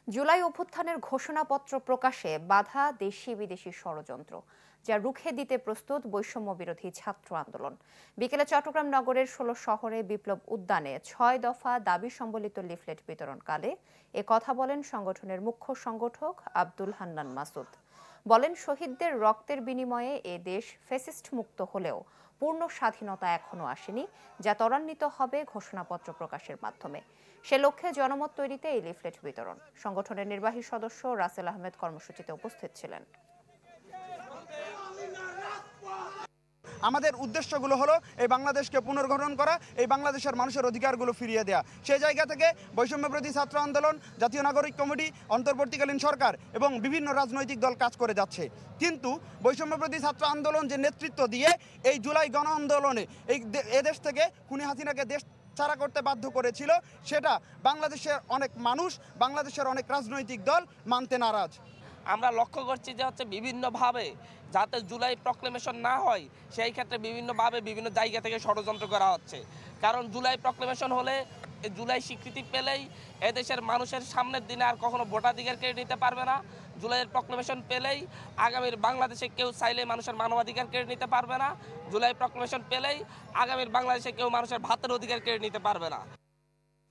জুলাই অভ্যুত্থানের ঘোষণাপত্র প্রকাশে বাধা দেশি বিদেশি ষড়যন্ত্র, যা রুখে দিতে প্রস্তুত বৈষম্য বিরোধী ছাত্র আন্দোলন। বিকেলে চট্টগ্রাম নগরের ১৬ শহরে বিপ্লব উদ্যানে ৬ দফা দাবি সম্বলিত লিফলেট বিতরণকালে এ কথা বলেন সংগঠনের মুখ্য সংগঠক আব্দুল হান্নান মাসুদ। বলেন, শহীদদের রক্তের বিনিময়ে এ দেশ ফ্যাসিস্ট মুক্ত হলেও পূর্ণ স্বাধীনতা এখনো আসেনি, যা ত্বরান্বিত হবে ঘোষণাপত্র প্রকাশের মাধ্যমে। সে লক্ষ্যে জনমত তৈরিতে এই লিফলেট বিতরণ। সংগঠনের নির্বাহী সদস্য রাসেল আহমেদ কর্মসূচিতে উপস্থিত ছিলেন। আমাদের উদ্দেশ্যগুলো হলো এই বাংলাদেশকে পুনর্গঠন করা, এই বাংলাদেশের মানুষের অধিকারগুলো ফিরিয়ে দেওয়া। সেই জায়গা থেকে বৈষম্য বিরোধী ছাত্র আন্দোলন, জাতীয় নাগরিক কমিটি, অন্তর্বর্তীকালীন সরকার এবং বিভিন্ন রাজনৈতিক দল কাজ করে যাচ্ছে। কিন্তু বৈষম্য বিরোধী ছাত্র আন্দোলন যে নেতৃত্ব দিয়ে এই জুলাই গণ আন্দোলনে এদেশ থেকে খুনি হাসিনাকে দেশ ছাড়া করতে বাধ্য করেছিল, সেটা বাংলাদেশের অনেক মানুষ, বাংলাদেশের অনেক রাজনৈতিক দল মানতে নারাজ। আমরা লক্ষ্য করছি যে বিভিন্নভাবে যাতে জুলাই প্রক্লেমেশন না হয়, সেই ক্ষেত্রে বিভিন্নভাবে বিভিন্ন জায়গা থেকে ষড়যন্ত্র করা হচ্ছে। কারণ জুলাই প্রক্লেমেশন হলে, জুলাই স্বীকৃতি পেলেই এদেশের মানুষের সামনের দিনে আর কখনো ভোটাধিকার কেড়ে নিতে পারবে না। জুলাইয়ের প্রক্লেমেশন পেলেই আগামীর বাংলাদেশে কেউ চাইলে মানুষের মানবাধিকার কেড়ে নিতে পারবে না। জুলাই প্রক্লেমেশন পেলেই আগামীর বাংলাদেশে কেউ মানুষের ভাতের অধিকার কেড়ে নিতে পারবে না।